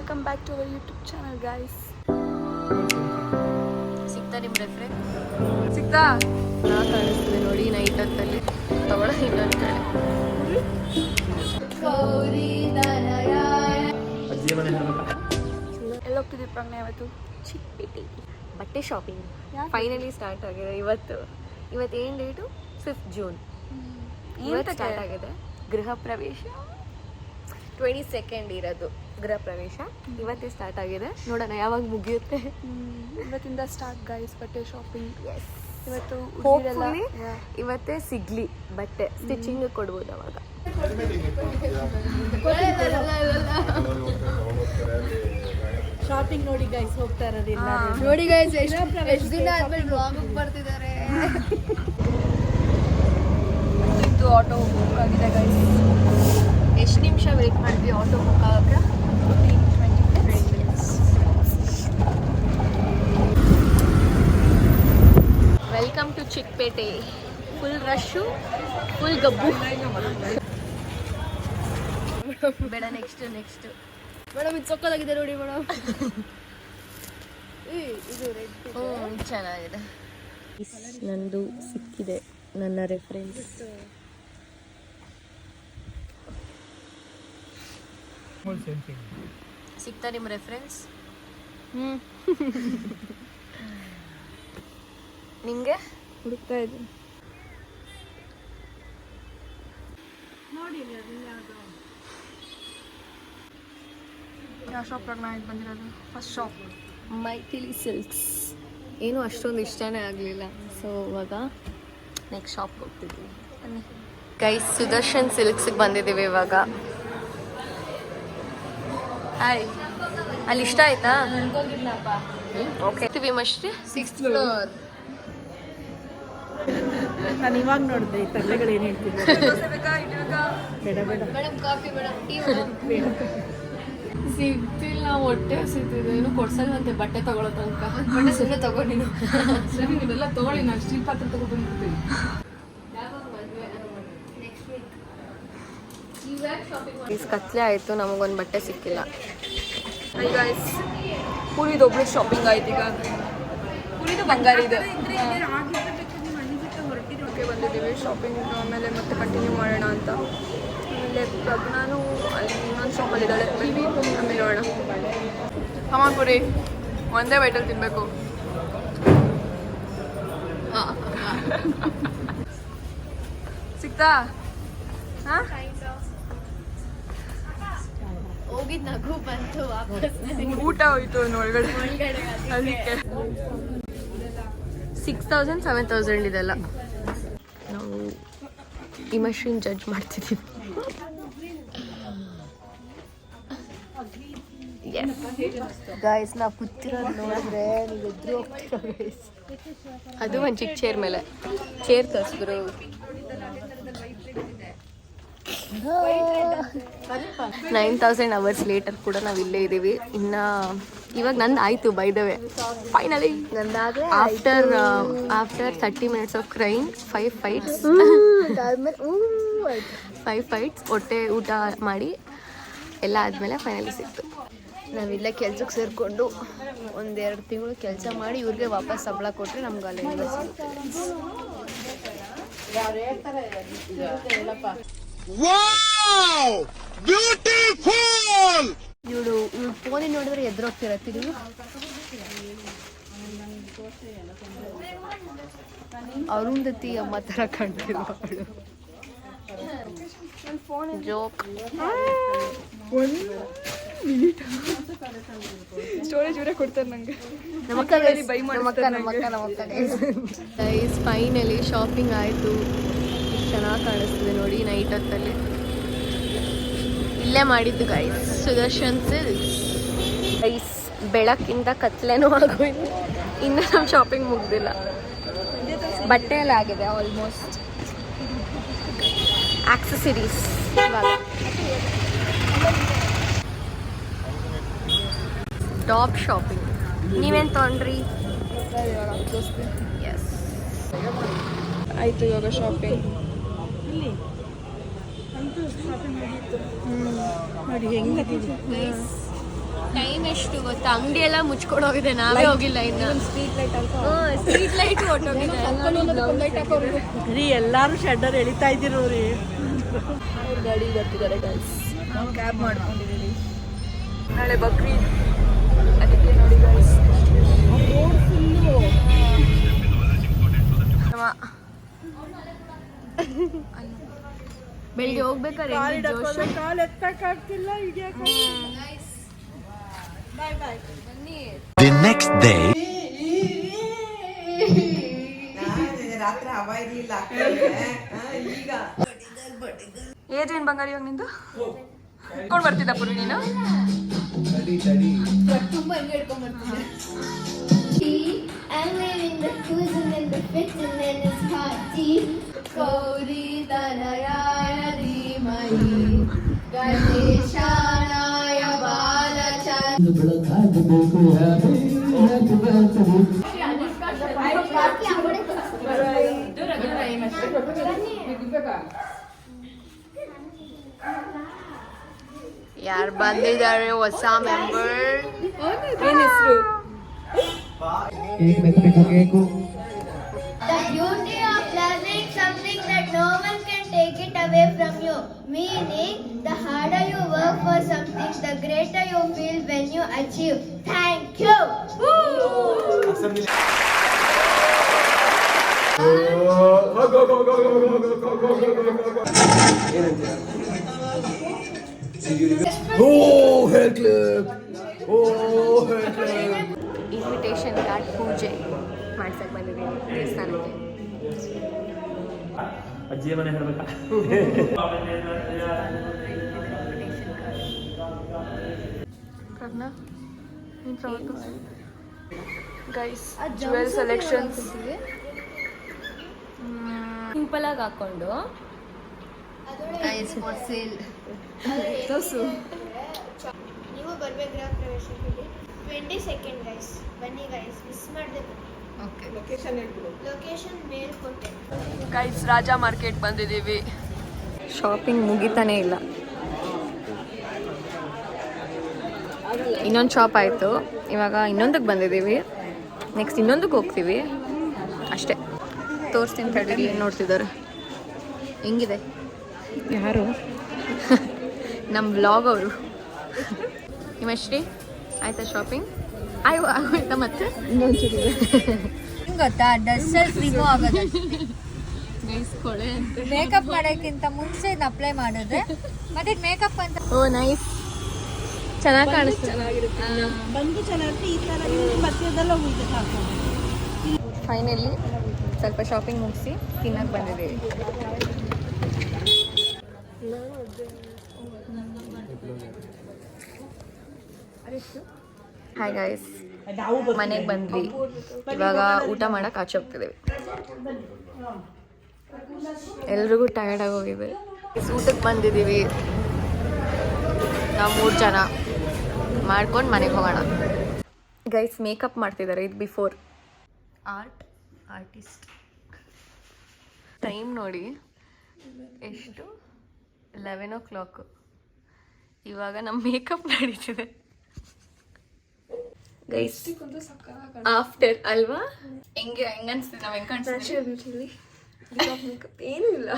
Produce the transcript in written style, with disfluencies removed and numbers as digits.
Welcome back to our YouTube channel guys. ಸಿಗ್ತಾ ನಿಮ್ಮ reference ಸಿಗ್ತಾ ನಾ ಕಾಣಿಸ್ತಿದೆ ನೋಡಿ ನೈಟ್ ಹೊತ್ತಲ್ಲಿ ತಗೊಳ ಇನ್ನೊಂದು ಕಡೆ ಎಲ್ಲೋಗ್ತಿದ್ವಿ ಪ್ರಜ್ಞೆ ಅವತ್ತು? ಚಿಕ್ಕಪೇಟೆ ಬಟ್ಟೆ ಶಾಪಿಂಗ್ ಫೈನಲಿ ಸ್ಟಾರ್ಟ್ ಆಗಿದೆ. ಇವತ್ತು ಏನು ಡೇಟು? 5th June. ಇವತ್ತು ಸ್ಟಾರ್ಟ್ ಆಗಿದೆ ಗೃಹ ಪ್ರವೇಶ. 22nd ಇರೋದು ಗೃಹ ಪ್ರವೇಶ. ಇವತ್ತೇ ಸ್ಟಾರ್ಟ್ ಆಗಿದೆ, ನೋಡೋಣ ಯಾವಾಗ ಮುಗಿಯುತ್ತೆ. ಇವತ್ತಿಂದ ಸ್ಟಾರ್ಟ್ ಗೈಸ್ ಬಟ್ಟೆ ಶಾಪಿಂಗ್. ಎಸ್, ಇವತ್ತು ಹೋಪ್ಫುಲಿ ಇವತ್ತೇ ಸಿಗ್ಲಿ ಬಟ್ಟೆ, ಸ್ಟಿಚಿಂಗ್ ಕೊಡ್ಬೋದು ಅವಾಗ. ಶಾಪಿಂಗ್ ನೋಡಿ ಗೈಸ್, ಹೋಗ್ತಾ ಇರೋದಿಲ್ಲ ನೋಡಿ ಗೈಸ್, ಎಷ್ಟು ದಿನ ಆದ್ಮೇಲೆ ಬ್ಲಾಗಿಗೆ ಬರ್ತಿದ್ದಾರೆ. ಇದು ಆಟೋ ಬುಕ್ ಆಗಿದೆ ಗೈಸ್. ಎಷ್ಟು ನಿಮಿಷ ವೇಟ್ ಮಾಡಿದ್ವಿ ಆಟೋ ಬುಕ್ ಆಗಕ್ಕೆ? 20 minutes. Welcome to Chickpet. Full rush, full ಗಬ್ಬು. ಬೇಡ, ನೆಕ್ಸ್ಟ್ ಮೇಡಮ್ ಇದು ಸೊಕ್ಕದಾಗಿದೆ ನೋಡಿ ಮೇಡಮ್. ಇದು ರೆಡ್ ಚೆನ್ನಾಗಿದೆ. ನಂದು ಸಿಕ್ಕಿದೆ ನನ್ನ ರೆಫರೆನ್ಸ್. ಸಿಗ್ತಾ ನಿಮ್ಮ ರೆಫರೆನ್ಸ್? ನಿಮಗೆ ಹುಡುಕ್ತಾ ಇದ್ದೀನಿ ನೋಡಿ. ಯಾವ ಶಾಪ್ ಪ್ರಜ್ಞೆ ಆಗಿ ಬಂದಿರೋದು? First shop Maithili silks. ಏನು ಅಷ್ಟೊಂದು ಇಷ್ಟನೇ ಆಗಲಿಲ್ಲ, ಸೊ ಇವಾಗ ನೆಕ್ಸ್ಟ್ ಶಾಪ್ ಹೋಗ್ತಿದ್ವಿ. ಗೈಸ್, ಸುದರ್ಶನ್ ಸಿಲ್ಕ್ಸ್ಗೆ ಬಂದಿದ್ದೀವಿ ಇವಾಗ. ಹಾಯ್, ಅಲ್ಲಿ ಇಷ್ಟ ಆಯ್ತಾ? ಓಕೆ, ಮಶ್ರಿ 6th floor. ನಾನು ಇವಾಗ ನೋಡಿದೆ ಈ ತಲೆಗಳು ಏನು ಹೇಳ್ತಿದ್ದಾರೆ. ಬೇಡ ಮೇಡಮ್ ಕಾಫಿ, ಮೇಡಮ್ ಟೀ, ಸಿಗ್ತಿಲ್ಲ. ಹೊಟ್ಟೆ ಸಿಗ್ತಿದೆ. ಏನು ಕೊಡ್ಸಲ್ವಂತೆ ಬಟ್ಟೆ ತಗೊಳ್ಳೋ ತನಕ. ಬಟ್ಟೆ ಸುಮ್ಮನೆ ತಗೋ ನೀನು. ಸರಿ, ನೀವೆಲ್ಲ ತಗೊಳ್ಳಿ, ನಾನು ಸ್ಟೀಲ್ ಪಾತ್ರೆ ತಗೊಂಡ್ಬಂದ್ಬಿಡ್ತೀನಿ. ಕತ್ಲೆ ಆಯಿತು, ನಮಗೊಂದು ಬಟ್ಟೆ ಸಿಕ್ಕಿಲ್ಲ. ಗೈಸ್, ಪುರಿದು ಒಬ್ಳು ಶಾಪಿಂಗ್ ಆಯ್ತು. ಈಗ ಪುರಿದು ಬಂಗಾರ ಇದೆ. ಓಕೆ, ಬಂದಿದ್ದೀವಿ ಶಾಪಿಂಗ್. ಆಮೇಲೆ ಮತ್ತೆ ಕಂಟಿನ್ಯೂ ಮಾಡೋಣ ಅಂತ. ಆಮೇಲೆ ಪ್ರಜ್ಞಾನು ಅಲ್ಲಿ ಇನ್ನೊಂದು ಶಾಪಲ್ಲಿ ಇದ್ದಾಳೆ, ಆಮೇಲೆ ನೋಡೋಣ. ಕಮಾನ್ ಪುರಿ, ಒಂದೇ ಬೈಟಲ್ಲಿ ತಿನ್ನಬೇಕು. ಸಿಗ್ತಾ? ಹಾಂ, ಹೋಗಿದ್ ನಗು ಬಂತು ವಾಪಸ್. ಊಟ ಹೋಯ್ತು ಒಳಗಡೆ. ಅದಕ್ಕೆ 6,000 7,000 ಇದೆಲ್ಲ. ನಾವು ಈ ಮಷೀನ್ ಜಡ್ಜ್ ಮಾಡ್ತಿದ್ದೀವಿ. ಗಾಯ್ಸ್, ನಾವು ಕೂತಿರೋದು ನೋಡಿದ್ರೆ ನೀವು ಎದುರು ಹೋಗ್ತಿರೋ ಗೈಸ್. ಅದು ಒಂದು ಚಿಕ್ಕ ಚೇರ್ ಮೇಲೆ. ಚೇರ್ ತರಿಸಿದ್ರು. 9,000 hours ಲೇಟರ್ ಕೂಡ ನಾವು ಇಲ್ಲೇ ಇದ್ದೀವಿ. ಇನ್ನು ಇವಾಗ ನಂದು ಆಯಿತು, by the way finally. After 30 minutes of crime, 5 fights, 5 fights, ಹೊಟ್ಟೆ ಊಟ ಮಾಡಿ ಎಲ್ಲ ಆದಮೇಲೆ ಫೈನಲಿ ಸಿಕ್ತು. ನಾವಿಲ್ಲೇ ಕೆಲ್ಸಕ್ಕೆ ಸೇರಿಕೊಂಡು 1-2 ತಿಂಗಳು ಕೆಲಸ ಮಾಡಿ ಇವ್ರಿಗೆ ವಾಪಸ್ ಸಂಬಳ ಕೊಟ್ಟರೆ ನಮ್ಗೆ ಅಲ್ಲಿ ಸಿಗುತ್ತೆ. ಇವಳು ಫೋನಿಗೆ ನೋಡಿದ್ರೆ ಎದುರೋಗ್ತಿರತ್ತೀರಿ. ಅರುಂಧತಿ ಅಮ್ಮ ಥರ ಕಾಣ್ತಿರೋಳು. ಜೋಕ್. ಸ್ಟೋರೇಜ್ ಇವರೇ ಕೊಡ್ತಾರೆ ನನಗೆ. ಗೈಸ್, ಫೈನಲಿ ಶಾಪಿಂಗ್ ಆಯಿತು. ಚೆನ್ನಾಗಿ ಕಾಣಿಸ್ತಿದೆ ನೋಡಿ ನೈಟ್ ಹೊತ್ತಲ್ಲಿ. ಇಲ್ಲೇ ಮಾಡಿದ್ದು ಗೈಸ್, ಸುದರ್ಶನ್ ಸಿಲ್ಕ್ಸ್. ಗೈಸ್, ಬೆಳಕಿಂದ ಕತ್ಲೆನೂ ಆಗೋಯ್ತು. ಇನ್ನು ನಮ್ಮ ಶಾಪಿಂಗ್ ಮುಗ್ದಿಲ್ಲ. ಬಟ್ಟೆ ಎಲ್ಲ ಆಗಿದೆ ಆಲ್ಮೋಸ್ಟ್. ಆಕ್ಸೆಸರೀಸ್ ಇವಾಗ. Top shopping. ನೀವೇನು ತೊಗೊಂಡ್ರಿ? ಎಸ್, ಆಯಿತು ಇವಾಗ ಶಾಪಿಂಗ್. ನೋಡಿ ಹೆಂಗಿದೆ. ಎಷ್ಟು ಗೊತ್ತಾ, ಅಂಗಡಿ ಎಲ್ಲ ಮುಚ್ಕೊಂಡು ಹೋಗಿದೆ, ನಾವೇ ಹೋಗಿಲ್ಲ ಇನ್ನು. ಸ್ಟ್ರೀಟ್ ಲೈಟ್ ಸ್ಟ್ರೀಟ್ ಲೈಟ್ ಹೊಟ್ಟೋಗಿದೆ. ರೀ ಎಲ್ಲಾರು ಶೆಡ್ಡರ್ ಎಳಿತಾ ಇದ್ದೀರೋ ರೀ. ಗಾಡಿ ಬರ್ತಿದ್ದಾರೆ ಗೈಸ್, ನಾವು ಕ್ಯಾಬ್ ಮಾಡ್ಕೊಂಡಿದ್ದೀವಿ. ನಾಳೆ ಬಕ್ರೀದ್, ಅದಕ್ಕೆ ನೋಡಿ ಗೈಸ್ ಬೆಳಿಗ್ಗೆ ಹೋಗ್ಬೇಕಾದ್ರೆ ಕಾಲ್ ಎತ್ತಕ್ಕಾಗ್ತಿಲ್ಲ. ಬಾಯ್ ಬಾಯ್. The next day. ರಾತ್ರಿ ಹವಾ ಇರ್ಲಿಲ್ಲ ಈಗ ಏನ್ ಬಂಗಾರಿ ಇವಾಗ ನಿಂದು ಕೊಂಡು ಬರ್ತಿದ್ದ ಪುರಿ ನೀನು. ತುಂಬಾ ಹೆಂಗೆ ಹಿಡ್ಕೊಂಡ್ ಬರ್ತಿದ್ದೆ. I'm wearing the shoes and then the fits and then it's hot tea. Gauri Tanayaya Dhimahi Ganeshanaya ಯಾರು ಬಂದಿದ್ದಾರೆ ಹೊಸ ಮೆಂಬರ್? ಏನ್ ಹೆಸರು? The beauty of learning something that no one can take it away from you. Meaning, the harder you work for something, the greater you feel when you achieve. Thank you. Invitation card ಪೂಜೆ ಮಾಡ್ಸಕ್ಕೆ ಬಂದಿದ್ದೀನಿ ದೇವಸ್ಥಾನಕ್ಕೆ. ಅಜ್ಜಿಯ ಮನೆ ಹೇಳ್ಬೇಕಾ? Guys jewel selections simple ಆಗಿ ಹಾಕೊಂಡು sale ನೀವು ಬರ್ಬೇಕು ಗೃಹ ಪ್ರವೇಶಕ್ಕೆ 22nd ಗೈಸ್. ಬನ್ನಿ ಗೈಸ್, ಮಿಸ್ ಮಾಡದೆ ಬನ್ನಿ. ಓಕೆ. ಲೊಕೇಶನ್ ಮೇಲ್ಕೋಟೆ. ಗೈಸ್ ರಾಜ ಮಾರ್ಕೆಟ್ ಬಂದಿದ್ದೀವಿ. ಶಾಪಿಂಗ್ ಮುಗಿತಾನೇ ಇಲ್ಲ. ಇನ್ನೊಂದು ಶಾಪ್ ಆಯಿತು, ಇವಾಗ ಇನ್ನೊಂದಕ್ಕೆ ಬಂದಿದ್ದೀವಿ. ನೆಕ್ಸ್ಟ್ ಇನ್ನೊಂದಕ್ಕೆ ಹೋಗ್ತೀವಿ ಅಷ್ಟೇ. ತೋರಿಸ್ತೀನಿ ತಡೀರಿ. ಏನು ನೋಡ್ತಿದ್ದಾರೆ? ಹೆಂಗಿದೆ? ಯಾರು? ನಮ್ಮ ಬ್ಲಾಗ್ ಅವರು. ನಿಮ್ಮಶ್ರೀ ಆಯ್ತಾ ಶಾಪಿಂಗ್? ಆಯ್ತಾ ಮತ್ತೆ ಇನ್ನೊಂಚೂರಿದೆ ಗೊತ್ತಾ, ಡಸ್ಟಲ್ಲಿ ರಿಮೂವ್ ಆಗೋದು. ಗೈಸ್ಕೊಳೆ ಮೇಕಪ್ ಮಾಡೋಕ್ಕಿಂತ ಮುಂಚೆ ಅಪ್ಲೈ ಮಾಡಿದ್ರೆ ಮತ್ತೆ ಮೇಕಪ್ ಅಂತ. ಓ ನೈಸ್, ಚೆನ್ನಾಗಿ ಕಾಣಿಸ್ತದೆ. ಬಂದು ಚೆನ್ನಾಗಿ ಈ ಥರ ಮಧ್ಯದಲ್ಲ ಉಳಿದು ಹಾಕೋದು. ಫೈನಲಿ ಸ್ವಲ್ಪ ಶಾಪಿಂಗ್ ಮುಗಿಸಿ ತಿನ್ನಕ್ಕೆ ಬಂದಿದ್ದೀವಿ. ಹಾಯ್ ಗೈಸ್, ಮನೆಗೆ ಬಂದ್ವಿ. ಇವಾಗ ಊಟ ಮಾಡಕ್ಕೆ ಆಚೆ ಹೋಗ್ತಿದ್ದೀವಿ. ಎಲ್ರಿಗೂ ಟಯರ್ಡ್ ಆಗೋಗಿದೆ. ಊಟಕ್ಕೆ ಬಂದಿದ್ದೀವಿ ನಾವು 3 ಜನ. ಮಾಡ್ಕೊಂಡು ಮನೆಗೆ ಹೋಗೋಣ. ಗೈಸ್ ಮೇಕಪ್ ಮಾಡ್ತಿದ್ದಾರೆ, ಇದು ಬಿಫೋರ್. ಆರ್ಟಿಸ್ಟ್ ಟೈಮ್ ನೋಡಿ ಎಷ್ಟು, 11 o'clock. ಇವಾಗ ನಮ್ಮ ಮೇಕಪ್ ನಡೀತಿದೆ ಗೈಸ್. ಆಫ್ಟರ್ ಅಲ್ವಾ? ಹೆಂಗೆ ಅನ್ಸ್ತಿದೆ? ನಾವು ಹೆಂಗೆ ಕಾಣಿಸ್ತೀವಿ? ಮೇಕಪ್ ಏನೂ ಇಲ್ಲ.